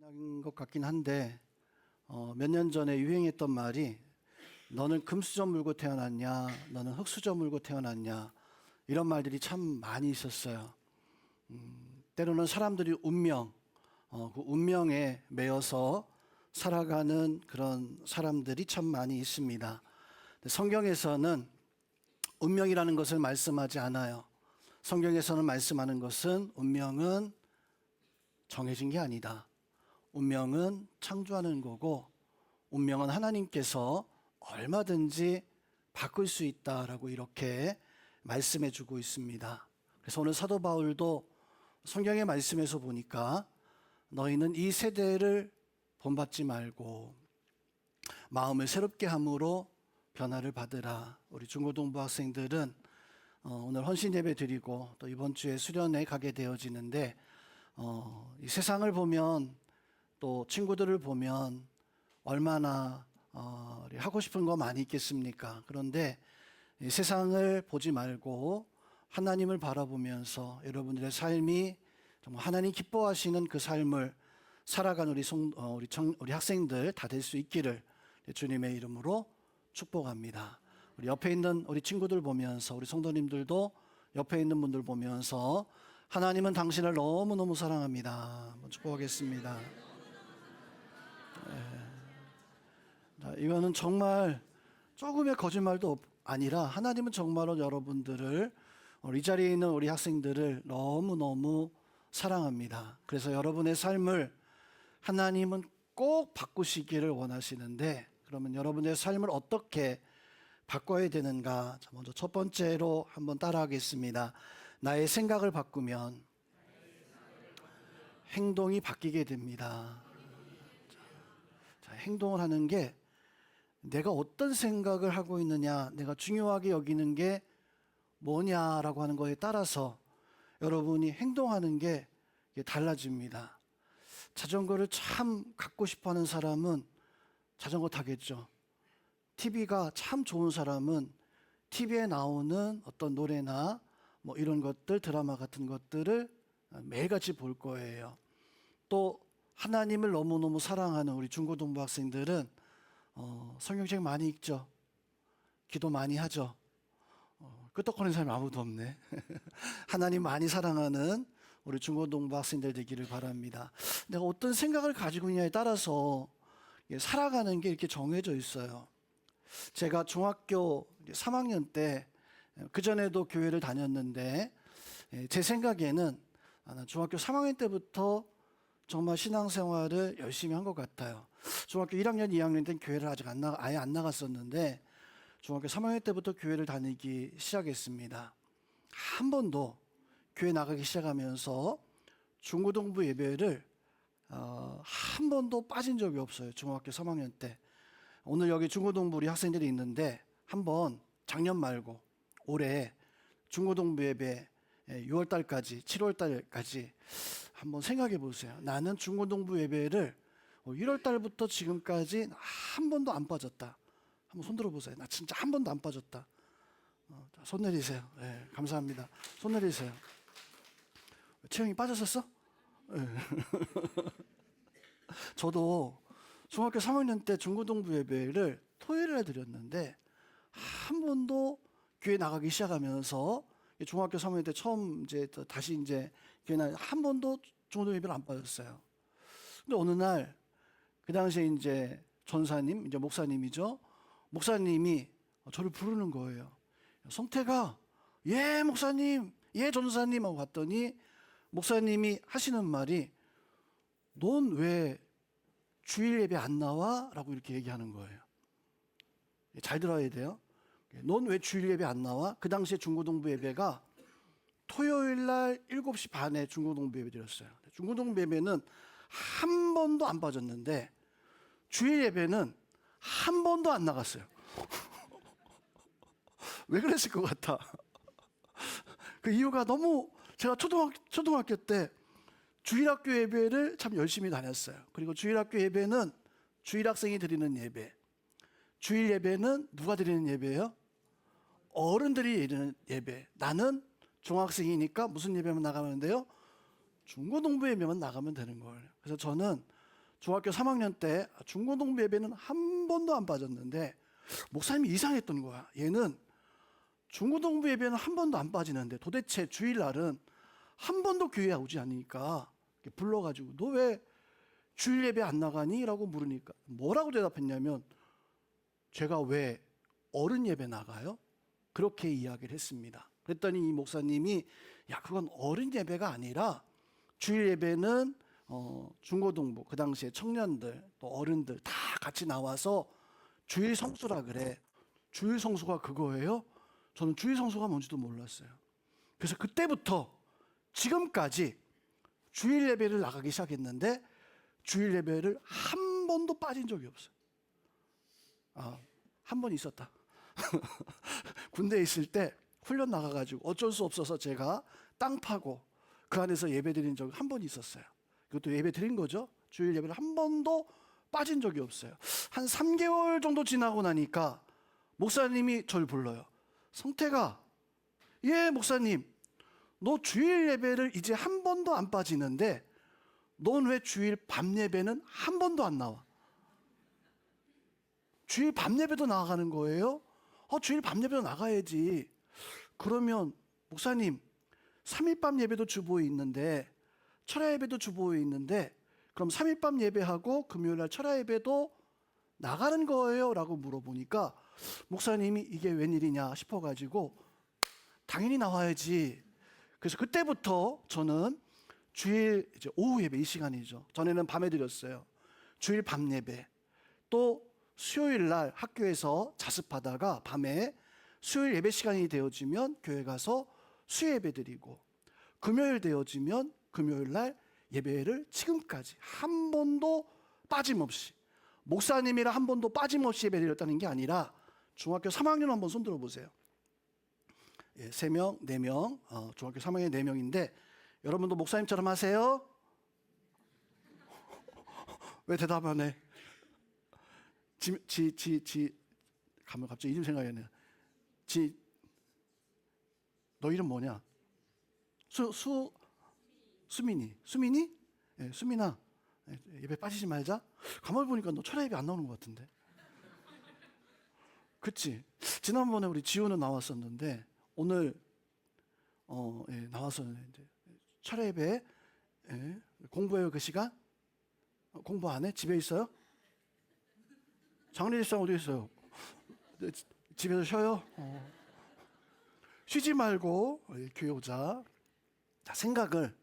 지난 것 같긴 한데 몇 년 전에 유행했던 말이 너는 금수저 물고 태어났냐, 너는 흙수저 물고 태어났냐, 이런 말들이 참 많이 있었어요. 때로는 사람들이 그 운명에 매여서 살아가는 그런 사람들이 참 많이 있습니다. 성경에서는 운명이라는 것을 말씀하지 않아요. 성경에서는 말씀하는 것은 운명은 정해진 게 아니다. 운명은 창조하는 거고, 운명은 하나님께서 얼마든지 바꿀 수 있다라고 이렇게 말씀해 주고 있습니다. 그래서 오늘 사도 바울도 성경의 말씀에서 보니까 너희는 이 세대를 본받지 말고 마음을 새롭게 함으로 변화를 받으라. 우리 중고등부 학생들은 오늘 헌신 예배 드리고 또 이번 주에 수련회 가게 되어지는데 이 세상을 보면 또 친구들을 보면 얼마나 하고 싶은 거 많이 있겠습니까? 그런데 이 세상을 보지 말고 하나님을 바라보면서 여러분들의 삶이 정말 하나님 기뻐하시는 그 삶을 살아간 우리 학생들 다 될 수 있기를 주님의 이름으로 축복합니다. 우리 옆에 있는 우리 친구들 보면서, 우리 성도님들도 옆에 있는 분들 보면서 하나님은 당신을 너무너무 사랑합니다. 한번 축복하겠습니다. 이거는 정말 조금의 거짓말도 아니라 하나님은 정말로 여러분들을, 이 자리에 있는 우리 학생들을 너무너무 사랑합니다. 그래서 여러분의 삶을 하나님은 꼭 바꾸시기를 원하시는데, 그러면 여러분의 삶을 어떻게 바꿔야 되는가? 먼저 첫 번째로 한번 따라하겠습니다. 나의 생각을 바꾸면 행동이 바뀌게 됩니다. 자, 행동을 하는 게 내가 어떤 생각을 하고 있느냐, 내가 중요하게 여기는 게 뭐냐라고 하는 거에 따라서 여러분이 행동하는 게 달라집니다. 자전거를 참 갖고 싶어 하는 사람은 자전거 타겠죠. TV가 참 좋은 사람은 TV에 나오는 어떤 노래나 뭐 이런 것들, 드라마 같은 것들을 매일같이 볼 거예요. 또 하나님을 너무너무 사랑하는 우리 중고등부 학생들은 성경책 많이 읽죠. 기도 많이 하죠. 끄떡거리는 사람이 아무도 없네. 하나님 많이 사랑하는 우리 중고등부 학생들 되기를 바랍니다. 내가 어떤 생각을 가지고 있냐에 따라서 살아가는 게 이렇게 정해져 있어요. 제가 중학교 3학년 때, 그전에도 교회를 다녔는데 제 생각에는 중학교 3학년 때부터 정말 신앙생활을 열심히 한 것 같아요. 중학교 1학년, 2학년 때는 교회를 아직 아예 안 나갔었는데 중학교 3학년 때부터 교회를 다니기 시작했습니다. 한 번도 교회 나가기 시작하면서 중고등부 예배를 한 번도 빠진 적이 없어요. 중학교 3학년 때. 오늘 여기 중고등부 우리 학생들이 있는데 한번 작년 말고 올해 중고등부 예배 6월달까지 7월달까지 한번 생각해 보세요. 나는 중고등부 예배를 1월달부터 지금까지 한 번도 안 빠졌다. 한번 손 들어보세요. 나 진짜 한 번도 안 빠졌다. 손 내리세요. 네, 감사합니다. 손 내리세요. 채영이 빠졌었어? 네. 저도 중학교 3학년 때 중고등부 예배를 토요일에 드렸는데 한 번도 교회 나가기 시작하면서 중학교 3학년 때 처음 다시 교회 한 번도 중고등부 예배를 안 빠졌어요. 근데 어느 날 그 당시에 전사님, 목사님이죠. 목사님이 저를 부르는 거예요. 성태가, 예 목사님, 예 전사님 하고 갔더니 목사님이 하시는 말이 넌 왜 주일 예배 안 나와? 라고 이렇게 얘기하는 거예요. 잘 들어야 돼요. 넌 왜 주일 예배 안 나와? 그 당시에 중고등부 예배가 토요일 날 7시 반에 중고등부 예배 드렸어요. 중고등부 예배는 한 번도 안 빠졌는데 주일 예배는 한 번도 안 나갔어요. 왜 그랬을 것 같아? 그 이유가 너무, 제가 초등학교 때 주일학교 예배를 참 열심히 다녔어요. 그리고 주일학교 예배는 주일학생이 드리는 예배, 주일 예배는 누가 드리는 예배예요? 어른들이 드리는 예배. 나는 중학생이니까 무슨 예배만 나가면 돼요? 중고등부 예배만 나가면 되는 거예요. 그래서 저는 중학교 3학년 때 중고등부 예배는 한 번도 안 빠졌는데 목사님이 이상했던 거야. 얘는 중고등부 예배는 한 번도 안 빠지는데 도대체 주일날은 한 번도 교회에 오지 않으니까 불러가지고 너 왜 주일 예배 안 나가니? 라고 물으니까 뭐라고 대답했냐면 제가 왜 어른 예배 나가요? 그렇게 이야기를 했습니다. 그랬더니 이 목사님이 야 그건 어른 예배가 아니라 주일 예배는 중고등부 그 당시에 청년들 또 어른들 다 같이 나와서 주일 성수라 그래. 주일 성수가 그거예요? 저는 주일 성수가 뭔지도 몰랐어요. 그래서 그때부터 지금까지 주일 예배를 나가기 시작했는데 주일 예배를 한 번도 빠진 적이 없어요. 한 번 있었다. 군대에 있을 때 훈련 나가가지고 어쩔 수 없어서 제가 땅 파고 그 안에서 예배 드린 적이 한 번 있었어요. 그것도 예배 드린 거죠. 주일 예배를 한 번도 빠진 적이 없어요. 한 3개월 정도 지나고 나니까 목사님이 저를 불러요. 성태가, 예 목사님, 너 주일 예배를 이제 한 번도 안 빠지는데 넌 왜 주일 밤 예배는 한 번도 안 나와? 주일 밤 예배도 나가는 거예요? 주일 밤 예배도 나가야지. 그러면 목사님 3일 밤 예배도 주보에 있는데 철야 예배도 주보에 있는데 그럼 3일 밤 예배하고 금요일 날 철야 예배도 나가는 거예요? 라고 물어보니까 목사님이 이게 웬일이냐 싶어가지고 당연히 나와야지. 그래서 그때부터 저는 주일 이제 오후 예배 이 시간이죠. 전에는 밤에 드렸어요. 주일 밤 예배. 또 수요일 날 학교에서 자습하다가 밤에 수요일 예배 시간이 되어지면 교회 가서 수요 예배 드리고 금요일 되어지면 금요일 날 예배를 지금까지 한 번도 빠짐없이 목사님이라 한 번도 빠짐없이 예배 드렸다는 게 아니라 중학교 3학년 한번 손 들어보세요. 3명, 4명, 중학교 3학년 4명인데 여러분도 목사님처럼 하세요? 왜 대답 안 해? 가면 갑자기 이름 생각이 안 나. 너 이름 뭐냐? 수민이. 수민이? 네, 수민아. 예배 빠지지 말자. 가만히 보니까 너 철야 예배 안 나오는 것 같은데. 그치? 지난번에 우리 지호는 나왔었는데 오늘 나왔었는데 철야 예배 공부해요 그 시간? 공부 안 해? 집에 있어요? 장례 집사 어디 있어요? 집에서 쉬어요? 쉬지 말고 교회 오자. 자, 생각을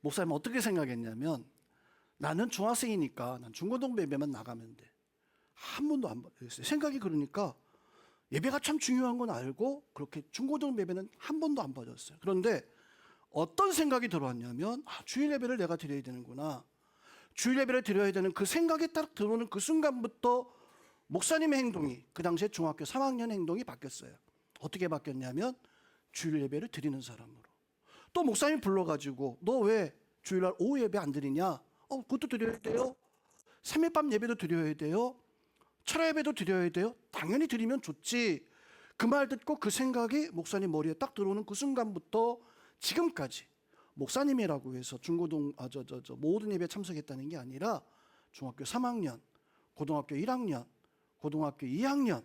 목사님 어떻게 생각했냐면 나는 중학생이니까 난 중고등부 예배만 나가면 돼. 한 번도 안 받았어요. 생각이 그러니까 예배가 참 중요한 건 알고 그렇게 중고등부 예배는 한 번도 안 빠졌어요. 그런데 어떤 생각이 들어왔냐면 주일 예배를 내가 드려야 되는구나. 주일 예배를 드려야 되는 그 생각이 딱 들어오는 그 순간부터 목사님의 행동이 그 당시에 중학교 3학년 행동이 바뀌었어요. 어떻게 바뀌었냐면 주일 예배를 드리는 사람으로. 또 목사님 불러가지고 너 왜 주일날 오후 예배 안 드리냐? 그것도 드려야 돼요. 3일 밤 예배도 드려야 돼요. 철야 예배도 드려야 돼요. 당연히 드리면 좋지. 그 말 듣고 그 생각이 목사님 머리에 딱 들어오는 그 순간부터 지금까지 목사님이라고 해서 모든 예배에 참석했다는 게 아니라 중학교 3학년, 고등학교 1학년, 고등학교 2학년,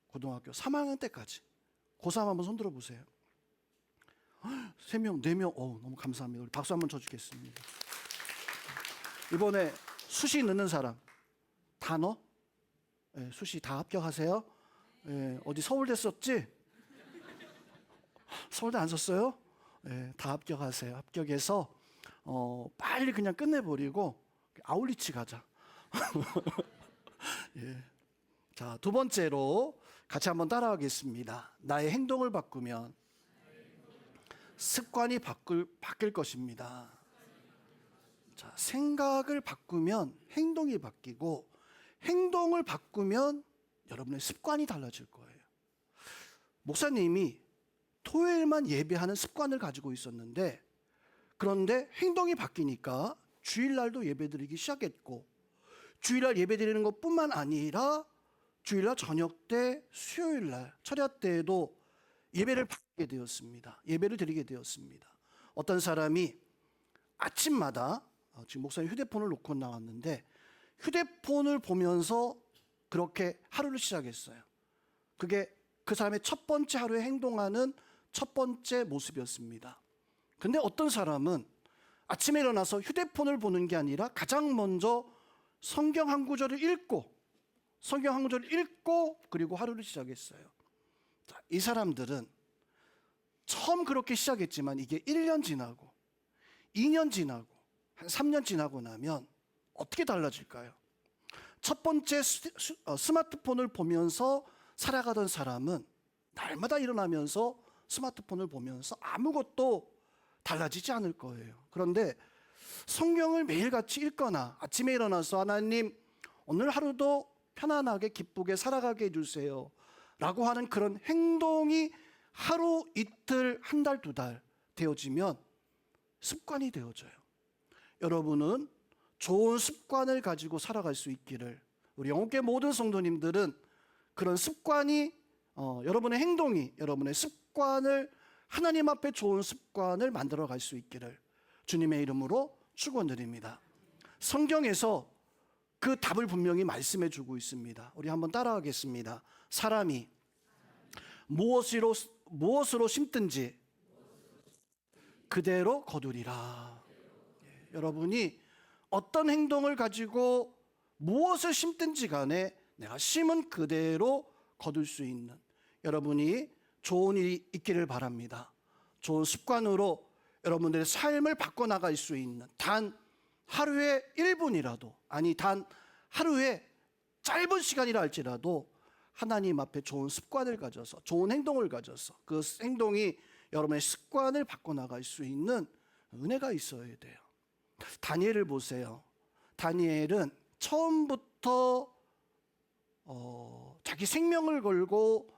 고등학교 3학년 때까지 고3 한번 손들어 보세요. 3명, 4명, 너무 감사합니다. 우리 박수 한번 쳐주겠습니다. 이번에 수시 넣는 사람 다 넣어? 수시 다 합격하세요? 어디 서울대 썼지? 서울대 안 썼어요? 다 합격하세요. 합격해서 빨리 그냥 끝내버리고 아울리치 가자. 자, 두 번째로 같이 한번 따라하겠습니다. 나의 행동을 바꾸면 습관이 바뀔 것입니다. 자, 생각을 바꾸면 행동이 바뀌고 행동을 바꾸면 여러분의 습관이 달라질 거예요. 목사님이 토요일만 예배하는 습관을 가지고 있었는데 그런데 행동이 바뀌니까 주일날도 예배드리기 시작했고 주일날 예배드리는 것뿐만 아니라 주일날 저녁 때 수요일날 철야 때에도 예배를 받게 되었습니다. 예배를 드리게 되었습니다. 어떤 사람이 아침마다 지금 목사님 휴대폰을 놓고 나왔는데 휴대폰을 보면서 그렇게 하루를 시작했어요. 그게 그 사람의 첫 번째 하루에 행동하는 첫 번째 모습이었습니다. 근데 어떤 사람은 아침에 일어나서 휴대폰을 보는 게 아니라 가장 먼저 성경 한 구절을 읽고 그리고 하루를 시작했어요. 자, 이 사람들은 처음 그렇게 시작했지만 이게 1년 지나고 2년 지나고 한 3년 지나고 나면 어떻게 달라질까요? 첫 번째 스마트폰을 보면서 살아가던 사람은 날마다 일어나면서 스마트폰을 보면서 아무것도 달라지지 않을 거예요. 그런데 성경을 매일같이 읽거나 아침에 일어나서 하나님 오늘 하루도 편안하게 기쁘게 살아가게 해주세요 라고 하는 그런 행동이 하루, 이틀, 한 달, 두 달 되어지면 습관이 되어져요. 여러분은 좋은 습관을 가지고 살아갈 수 있기를, 우리 영국계 모든 성도님들은 그런 습관이 여러분의 행동이 여러분의 습관을, 하나님 앞에 좋은 습관을 만들어 갈 수 있기를 주님의 이름으로 축원드립니다. 성경에서 그 답을 분명히 말씀해 주고 있습니다. 우리 한번 따라하겠습니다. 사람이 무엇으로 심든지 그대로 거두리라. 여러분이 어떤 행동을 가지고 무엇을 심든지 간에 내가 심은 그대로 거둘 수 있는 여러분이 좋은 일이 있기를 바랍니다. 좋은 습관으로 여러분들의 삶을 바꿔나갈 수 있는 단 하루에 1분이라도, 아니 단 하루에 짧은 시간이라 할지라도 하나님 앞에 좋은 습관을 가져서, 좋은 행동을 가져서 그 행동이 여러분의 습관을 바꿔나갈 수 있는 은혜가 있어야 돼요. 다니엘을 보세요. 다니엘은 처음부터 자기 생명을 걸고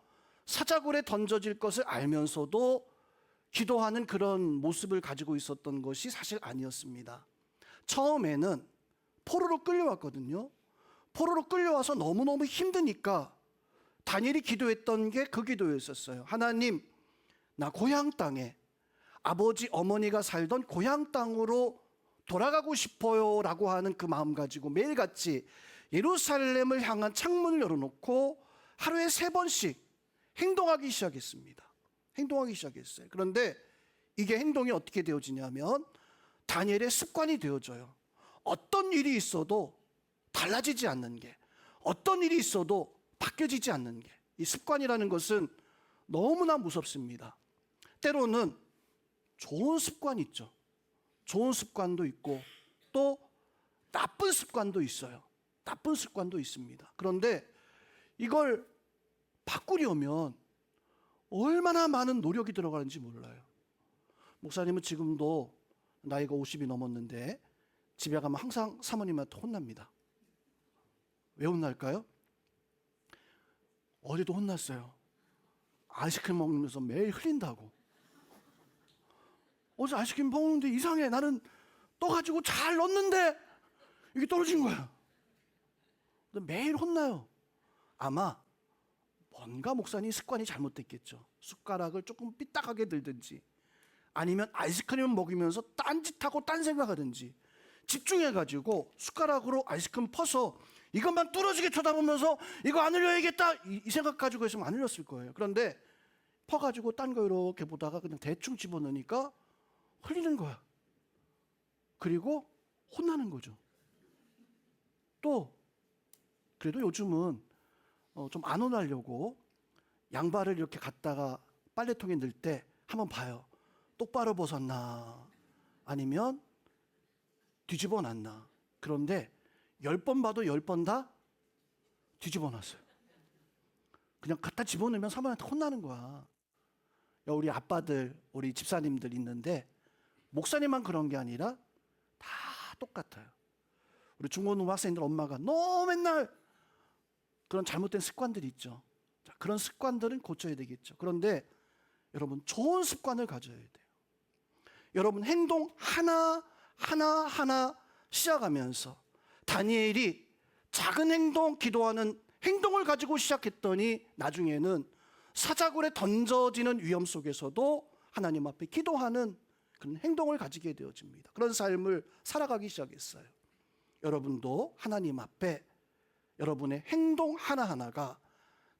사자굴에 던져질 것을 알면서도 기도하는 그런 모습을 가지고 있었던 것이 사실 아니었습니다. 처음에는 포로로 끌려왔거든요. 포로로 끌려와서 너무너무 힘드니까 다니엘이 기도했던 게 그 기도였었어요. 하나님, 나 고향 땅에, 아버지 어머니가 살던 고향 땅으로 돌아가고 싶어요 라고 하는 그 마음 가지고 매일같이 예루살렘을 향한 창문을 열어놓고 하루에 3번씩 행동하기 시작했습니다. 행동하기 시작했어요. 그런데 이게 행동이 어떻게 되어지냐면 다니엘의 습관이 되어져요. 어떤 일이 있어도 달라지지 않는 게, 어떤 일이 있어도 바뀌어지지 않는 게, 이 습관이라는 것은 너무나 무섭습니다. 때로는 좋은 습관이 있죠. 좋은 습관도 있고 또 나쁜 습관도 있어요. 나쁜 습관도 있습니다. 그런데 이걸 바꾸려면 얼마나 많은 노력이 들어가는지 몰라요. 목사님은 지금도 나이가 50이 넘었는데 집에 가면 항상 사모님한테 혼납니다. 왜 혼날까요? 어제도 혼났어요. 아이스크림 먹으면서 매일 흘린다고. 어제 아이스크림 먹는데 이상해. 나는 떠가지고 잘 넣었는데 이게 떨어진 거야. 매일 혼나요. 아마 뭔가 목사님 습관이 잘못됐겠죠. 숟가락을 조금 삐딱하게 들든지 아니면 아이스크림을 먹이면서 딴짓하고 딴 생각하든지 집중해가지고 숟가락으로 아이스크림 퍼서 이것만 뚫어지게 쳐다보면서 이거 안 흘려야겠다 이 생각 가지고 있으면 안 흘렸을 거예요. 그런데 퍼가지고 딴 거 이렇게 보다가 그냥 대충 집어넣으니까 흘리는 거야. 그리고 혼나는 거죠. 또 그래도 요즘은 좀 안 혼나려고 양발을 이렇게 갖다가 빨래통에 넣을 때 한번 봐요. 똑바로 벗었나 아니면 뒤집어 놨나. 그런데 10번 봐도 10번 다 뒤집어 놨어요. 그냥 갖다 집어넣으면 사모님한테 혼나는 거야. 야, 우리 아빠들, 우리 집사님들 있는데 목사님만 그런 게 아니라 다 똑같아요. 우리 중고등부 학생들 엄마가 너 맨날 그런 잘못된 습관들이 있죠. 자, 그런 습관들은 고쳐야 되겠죠. 그런데 여러분 좋은 습관을 가져야 돼요. 여러분 행동 하나 시작하면서 다니엘이 작은 행동, 기도하는 행동을 가지고 시작했더니 나중에는 사자굴에 던져지는 위험 속에서도 하나님 앞에 기도하는 그런 행동을 가지게 되어집니다. 그런 삶을 살아가기 시작했어요. 여러분도 하나님 앞에 여러분의 행동 하나하나가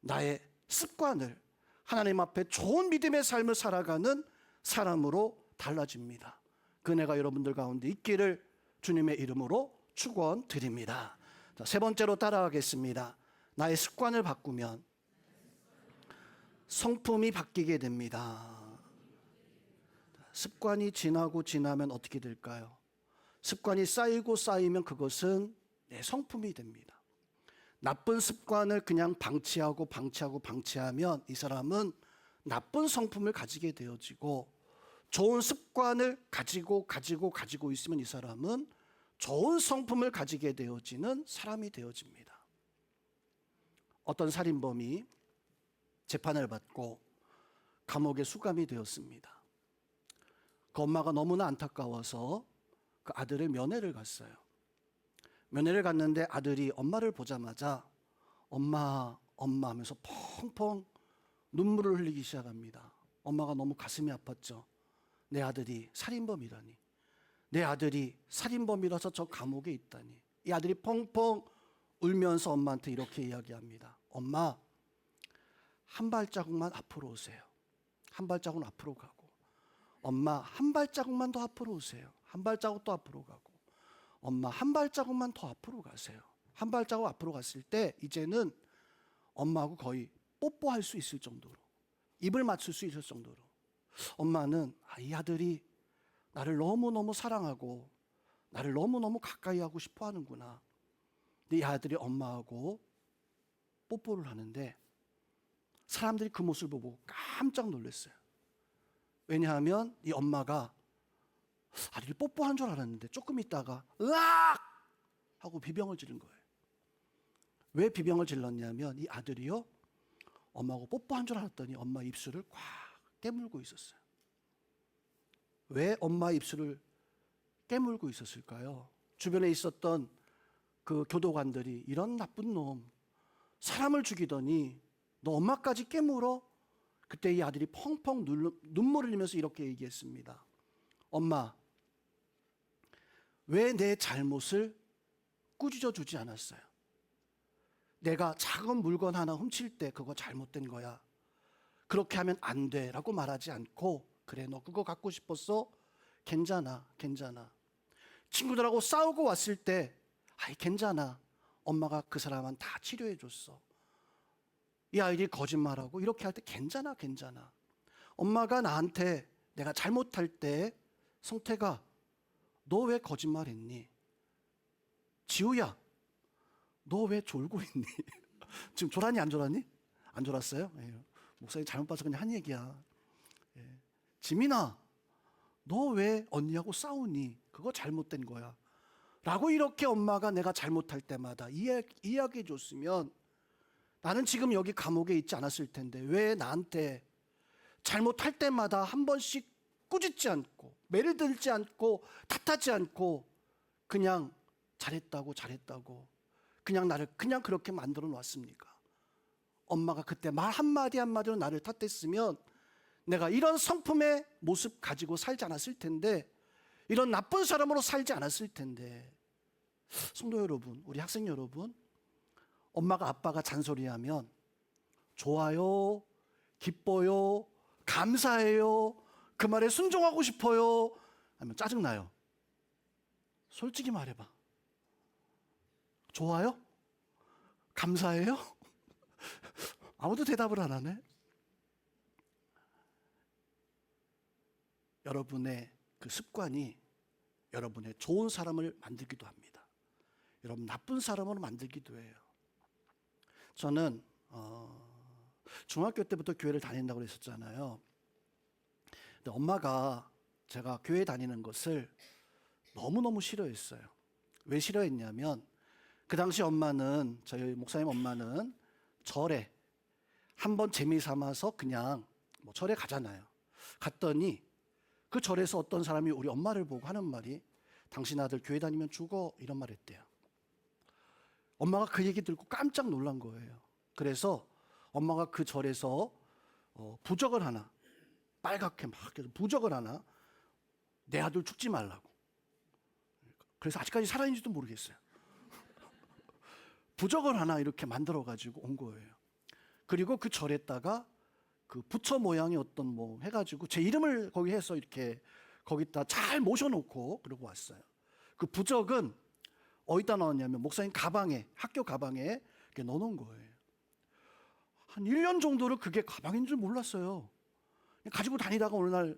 나의 습관을 하나님 앞에 좋은 믿음의 삶을 살아가는 사람으로 달라집니다. 그 은혜가 여러분들 가운데 있기를 주님의 이름으로 축원드립니다. 자, 세 번째로 따라가겠습니다. 나의 습관을 바꾸면 성품이 바뀌게 됩니다. 습관이 지나고 지나면 어떻게 될까요? 습관이 쌓이고 쌓이면 그것은 내 성품이 됩니다. 나쁜 습관을 그냥 방치하면 이 사람은 나쁜 성품을 가지게 되어지고, 좋은 습관을 가지고 있으면 이 사람은 좋은 성품을 가지게 되어지는 사람이 되어집니다. 어떤 살인범이 재판을 받고 감옥에 수감이 되었습니다. 그 엄마가 너무나 안타까워서 그 아들을 면회를 갔어요. 면회를 갔는데 아들이 엄마를 보자마자 엄마 하면서 펑펑 눈물을 흘리기 시작합니다. 엄마가 너무 가슴이 아팠죠. 내 아들이 살인범이라니, 내 아들이 살인범이라서 저 감옥에 있다니. 이 아들이 펑펑 울면서 엄마한테 이렇게 이야기합니다. 엄마, 한 발자국만 앞으로 오세요. 한 발자국은 앞으로 가고, 엄마 한 발자국만 더 앞으로 오세요. 한 발자국 또 앞으로 가고, 엄마 한 발자국만 더 앞으로 가세요. 한 발자국 앞으로 갔을 때 이제는 엄마하고 거의 뽀뽀할 수 있을 정도로, 입을 맞출 수 있을 정도로 엄마는 이 아들이 나를 너무너무 사랑하고 나를 너무너무 가까이 하고 싶어 하는구나. 근데 이 아들이 엄마하고 뽀뽀를 하는데 사람들이 그 모습을 보고 깜짝 놀랐어요. 왜냐하면 이 엄마가 아들이 뽀뽀한 줄 알았는데 조금 있다가 으악! 하고 비명을 지른 거예요. 왜 비명을 질렀냐면 이 아들이요, 엄마하고 뽀뽀한 줄 알았더니 엄마 입술을 꽉 깨물고 있었어요. 왜 엄마 입술을 깨물고 있었을까요? 주변에 있었던 그 교도관들이 이런 나쁜 놈, 사람을 죽이더니 너 엄마까지 깨물어? 그때 이 아들이 펑펑 눈물을 흘리면서 이렇게 얘기했습니다. 엄마, 왜 내 잘못을 꾸짖어 주지 않았어요? 내가 작은 물건 하나 훔칠 때 그거 잘못된 거야, 그렇게 하면 안 돼 라고 말하지 않고, 그래 너 그거 갖고 싶었어? 괜찮아. 친구들하고 싸우고 왔을 때 아이 괜찮아, 엄마가 그 사람은 다 치료해 줬어. 이 아이들이 거짓말하고 이렇게 할 때 괜찮아. 엄마가 나한테 내가 잘못할 때 성태가 너 왜 거짓말했니? 지우야 너 왜 졸고 있니? 지금 졸았니 안 졸았니? 안 졸았어요? 예. 목사님 잘못 봐서 그냥 한 얘기야. 예. 지민아 너 왜 언니하고 싸우니? 그거 잘못된 거야 라고 이렇게 엄마가 내가 잘못할 때마다 이야기해 줬으면 나는 지금 여기 감옥에 있지 않았을 텐데, 왜 나한테 잘못할 때마다 한 번씩 꾸짖지 않고 매를 들지 않고 탓하지 않고 그냥 잘했다고 그냥 나를 그냥 그렇게 만들어 놨습니까? 엄마가 그때 말 한마디로 나를 탓했으면 내가 이런 성품의 모습 가지고 살지 않았을 텐데, 이런 나쁜 사람으로 살지 않았을 텐데. 성도 여러분, 우리 학생 여러분, 엄마가 아빠가 잔소리하면 좋아요, 기뻐요, 감사해요, 그 말에 순종하고 싶어요, 아니면 짜증나요? 솔직히 말해봐. 좋아요? 감사해요? 아무도 대답을 안 하네. 여러분의 그 습관이 여러분의 좋은 사람을 만들기도 합니다. 여러분 나쁜 사람으로 만들기도 해요. 저는 중학교 때부터 교회를 다닌다고 그랬었잖아요. 근데 엄마가 제가 교회 다니는 것을 너무너무 싫어했어요. 왜 싫어했냐면 그 당시 엄마는, 저희 목사님 엄마는 절에 한번 재미 삼아서 그냥 뭐 절에 가잖아요. 갔더니 그 절에서 어떤 사람이 우리 엄마를 보고 하는 말이 당신 아들 교회 다니면 죽어, 이런 말 했대요. 엄마가 그 얘기 듣고 깜짝 놀란 거예요. 그래서 엄마가 그 절에서 부적을 하나, 빨갛게 막 부적을 하나, 내 아들 죽지 말라고. 그래서 아직까지 살아있는지도 모르겠어요. 부적을 하나 이렇게 만들어 가지고 온 거예요. 그리고 그 절에다가 그 부처 모양의 어떤 뭐 해가지고 제 이름을 거기 해서 이렇게 거기다 잘 모셔놓고 그러고 왔어요. 그 부적은 어디다 넣었냐면 목사님 가방에, 학교 가방에 이렇게 넣어놓은 거예요. 한 1년 정도를 그게 가방인 줄 몰랐어요. 가지고 다니다가 어느 날,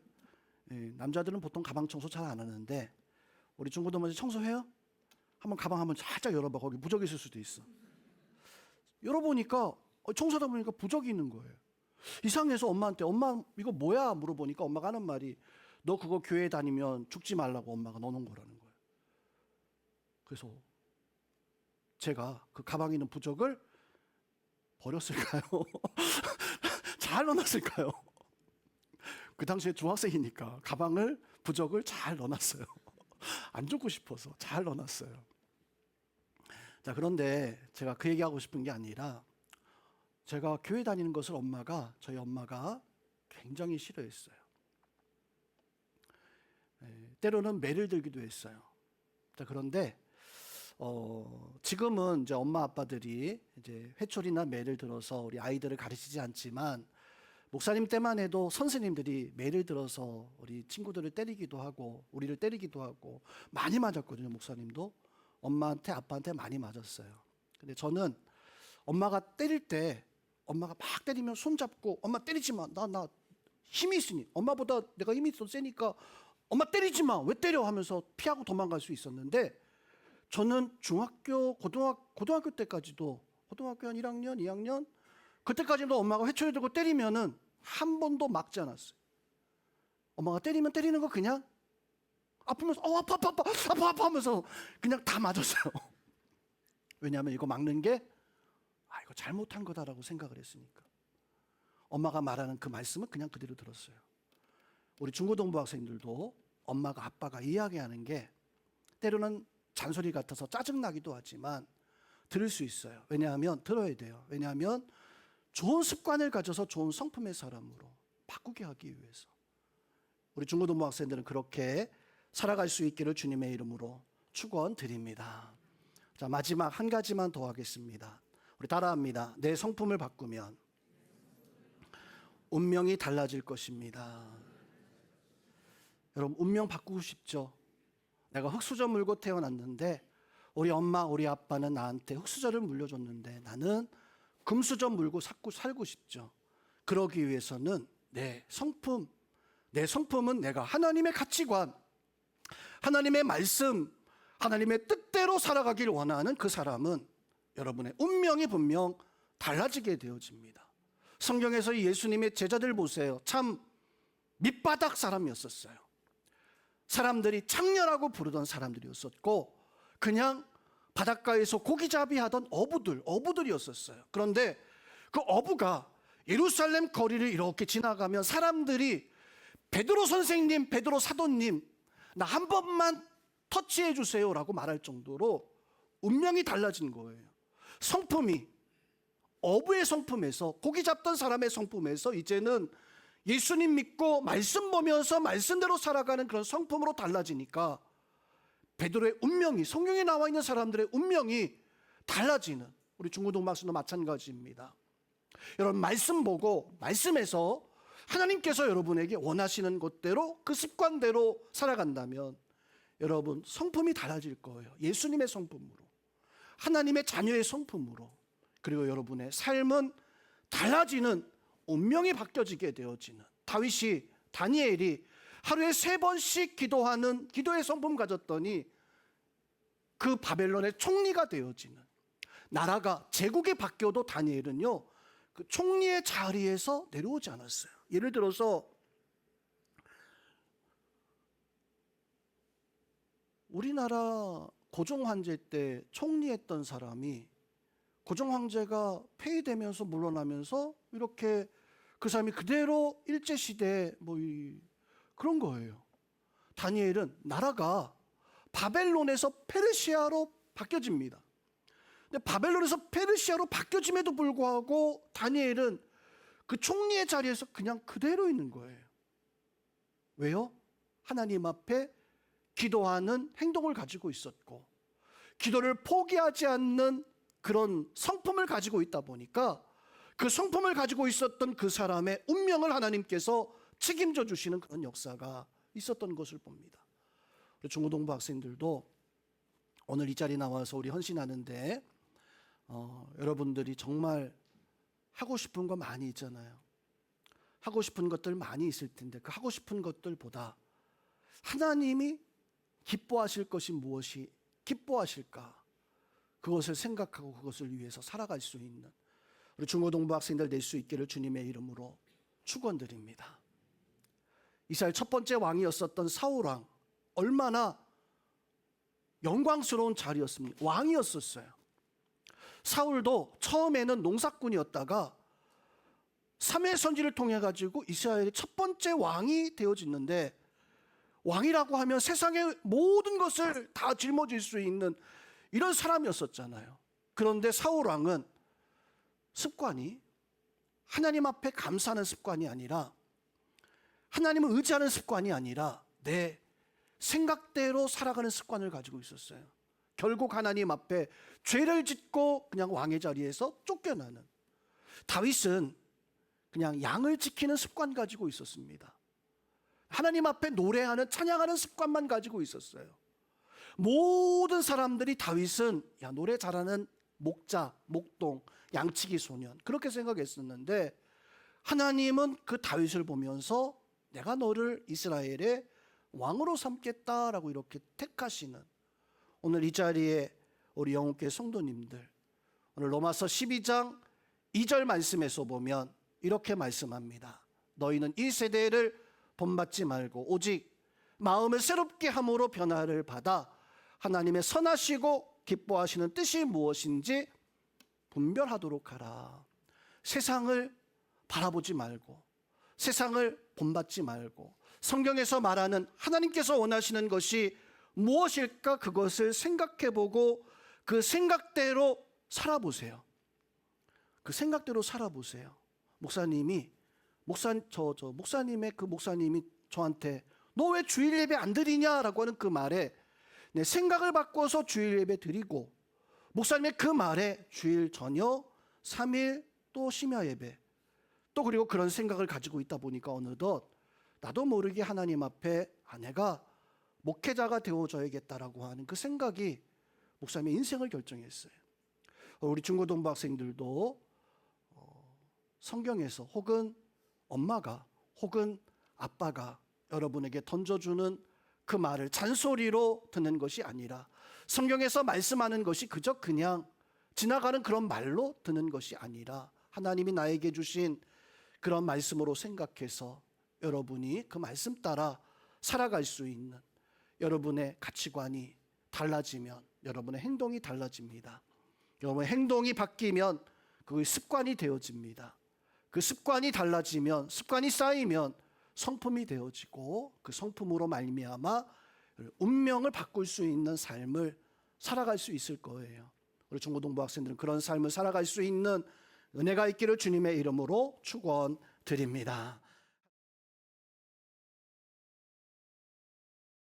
남자들은 보통 가방 청소 잘 안 하는데 우리 중고등부 청소해요? 한번 가방 한번 살짝 열어봐. 거기 부적이 있을 수도 있어. 열어보니까 청소하다 보니까 부적이 있는 거예요. 이상해서 엄마한테 엄마 이거 뭐야 물어보니까 엄마가 하는 말이 너 그거 교회 다니면 죽지 말라고 엄마가 넣어놓은 거라는 거예요. 그래서 제가 그 가방에 있는 부적을 버렸을까요? 잘 넣어놨을까요? 그 당시에 중학생이니까 가방을 부적을 잘 넣어놨어요. 안 죽고 싶어서 잘 넣어놨어요. 자, 그런데 제가 그 얘기하고 싶은 게 아니라 제가 교회 다니는 것을 저희 엄마가 굉장히 싫어했어요. 때로는 매를 들기도 했어요. 자, 그런데 지금은 이제 엄마 아빠들이 이제 회초리나 매를 들어서 우리 아이들을 가르치지 않지만 목사님 때만 해도 선생님들이 매를 들어서 우리 친구들을 때리기도 하고 우리를 때리기도 하고 많이 맞았거든요. 목사님도 엄마한테 아빠한테 많이 맞았어요. 근데 저는 엄마가 때릴 때 엄마가 막 때리면 손잡고 엄마 때리지 마. 나 힘이 있으니 엄마보다 내가 힘이 더 세니까 엄마 때리지 마. 왜 때려 하면서 피하고 도망갈 수 있었는데 저는 중학교, 고등학교 때까지도 고등학교 한 1학년, 2학년 그때까지도 엄마가 회초리 들고 때리면은 한 번도 막지 않았어요. 엄마가 때리면 때리는 거 그냥 아프면서 아파 하면서 그냥 다 맞았어요. 왜냐하면 이거 막는 게 이거 잘못한 거다라고 생각을 했으니까. 엄마가 말하는 그 말씀은 그냥 그대로 들었어요. 우리 중고등부 학생들도 엄마가 아빠가 이야기하는 게 때로는 잔소리 같아서 짜증나기도 하지만 들을 수 있어요. 왜냐하면 들어야 돼요. 왜냐하면 좋은 습관을 가져서 좋은 성품의 사람으로 바꾸게 하기 위해서. 우리 중고등부 학생들은 그렇게 살아갈 수 있기를 주님의 이름으로 축원드립니다. 자, 마지막 한 가지만 더 하겠습니다. 우리 따라합니다. 내 성품을 바꾸면 운명이 달라질 것입니다. 여러분, 운명 바꾸고 싶죠? 내가 흙수저 물고 태어났는데 우리 엄마, 우리 아빠는 나한테 흙수저를 물려줬는데 나는 금수저 물고 살고 싶죠. 그러기 위해서는 내 성품은 내가 하나님의 가치관, 하나님의 말씀, 하나님의 뜻대로 살아가길 원하는 그 사람은 여러분의 운명이 분명 달라지게 되어집니다. 성경에서 예수님의 제자들 보세요. 참 밑바닥 사람이었었어요. 사람들이 창녀라고 부르던 사람들이었었고 그냥 바닷가에서 고기잡이 하던 어부들이었었어요. 그런데 그 어부가 예루살렘 거리를 이렇게 지나가면 사람들이 베드로 선생님, 베드로 사도님, 나 한 번만 터치해 주세요라고 말할 정도로 운명이 달라진 거예요. 성품이 어부의 성품에서 고기 잡던 사람의 성품에서 이제는 예수님 믿고 말씀 보면서 말씀대로 살아가는 그런 성품으로 달라지니까 베드로의 운명이, 성경에 나와 있는 사람들의 운명이 달라지는, 우리 중고등부 학생도 마찬가지입니다. 여러분, 말씀 보고 말씀에서 하나님께서 여러분에게 원하시는 것대로 그 습관대로 살아간다면 여러분 성품이 달라질 거예요. 예수님의 성품으로, 하나님의 자녀의 성품으로. 그리고 여러분의 삶은 달라지는, 운명이 바뀌어지게 되어지는, 다니엘이 하루에 3번씩 기도하는 기도의 성품 가졌더니 그 바벨론의 총리가 되어지는, 나라가 제국이 바뀌어도 다니엘은요 그 총리의 자리에서 내려오지 않았어요. 예를 들어서 우리나라 고종 황제 때 총리했던 사람이 고종 황제가 폐위되면서 물러나면서 이렇게 그 사람이 그대로 일제시대 그런 거예요. 다니엘은 나라가 바벨론에서 페르시아로 바뀌어집니다. 근데 바벨론에서 페르시아로 바뀌어짐에도 불구하고 다니엘은 그 총리의 자리에서 그냥 그대로 있는 거예요. 왜요? 하나님 앞에 기도하는 행동을 가지고 있었고 기도를 포기하지 않는 그런 성품을 가지고 있다 보니까 그 성품을 가지고 있었던 그 사람의 운명을 하나님께서 책임져 주시는 그런 역사가 있었던 것을 봅니다. 우리 중고등부 학생들도 오늘 이 자리에 나와서 우리 헌신하는데 여러분들이 정말 하고 싶은 거 많이 있잖아요. 하고 싶은 것들 많이 있을 텐데 그 하고 싶은 것들보다 하나님이 기뻐하실 것이 무엇이 기뻐하실까? 그것을 생각하고 그것을 위해서 살아갈 수 있는 우리 중고등부 학생들 될 수 있기를 주님의 이름으로 축원드립니다. 이스라엘 첫 번째 왕이었었던 사울 왕, 얼마나 영광스러운 자리였습니까? 왕이었었어요. 사울도 처음에는 농사꾼이었다가 사무엘 선지를 통해 가지고 이스라엘의 첫 번째 왕이 되어지는데, 왕이라고 하면 세상의 모든 것을 다 짊어질 수 있는 이런 사람이었었잖아요. 그런데 사울 왕은 습관이 하나님 앞에 감사하는 습관이 아니라, 하나님을 의지하는 습관이 아니라 내 생각대로 살아가는 습관을 가지고 있었어요. 결국 하나님 앞에 죄를 짓고 그냥 왕의 자리에서 쫓겨나는, 다윗은 그냥 양을 지키는 습관 가지고 있었습니다. 하나님 앞에 노래하는, 찬양하는 습관만 가지고 있었어요. 모든 사람들이 다윗은 야, 노래 잘하는 목자, 목동, 양치기 소년, 그렇게 생각했었는데, 하나님은 그 다윗을 보면서 내가 너를 이스라엘의 왕으로 삼겠다라고 이렇게 택하시는, 오늘 이 자리에 우리 영혼교회 성도님들, 오늘 로마서 12장 2절 말씀에서 보면 이렇게 말씀합니다. 너희는 이 세대를 본받지 말고 오직 마음을 새롭게 함으로 변화를 받아 하나님의 선하시고 기뻐하시는 뜻이 무엇인지 분별하도록 하라. 세상을 바라보지 말고, 세상을 본받지 말고, 성경에서 말하는 하나님께서 원하시는 것이 무엇일까, 그것을 생각해보고 그 생각대로 살아보세요. 그 생각대로 살아보세요. 목사님의 목사님이 저한테 너 왜 주일 예배 안 드리냐라고 하는 그 말에 내 생각을 바꿔서 주일 예배 드리고, 목사님의 그 말에 주일 저녁 3일 또 심야 예배, 또 그리고 그런 생각을 가지고 있다 보니까 어느덧 나도 모르게 하나님 앞에 내가 목회자가 되어줘야겠다라고 하는 그 생각이 목사님의 인생을 결정했어요. 우리 중고등부 학생들도 성경에서 혹은 엄마가 혹은 아빠가 여러분에게 던져주는 그 말을 잔소리로 듣는 것이 아니라, 성경에서 말씀하는 것이 그냥 지나가는 그런 말로 듣는 것이 아니라, 하나님이 나에게 주신 그런 말씀으로 생각해서 여러분이 그 말씀 따라 살아갈 수 있는, 여러분의 가치관이 달라지면 여러분의 행동이 달라집니다. 여러분의 행동이 바뀌면 그게 습관이 되어집니다. 그 습관이 달라지면, 습관이 쌓이면 성품이 되어지고, 그 성품으로 말미암아 운명을 바꿀 수 있는 삶을 살아갈 수 있을 거예요. 우리 중고등부 학생들은 그런 삶을 살아갈 수 있는 은혜가 있기를 주님의 이름으로 축원드립니다.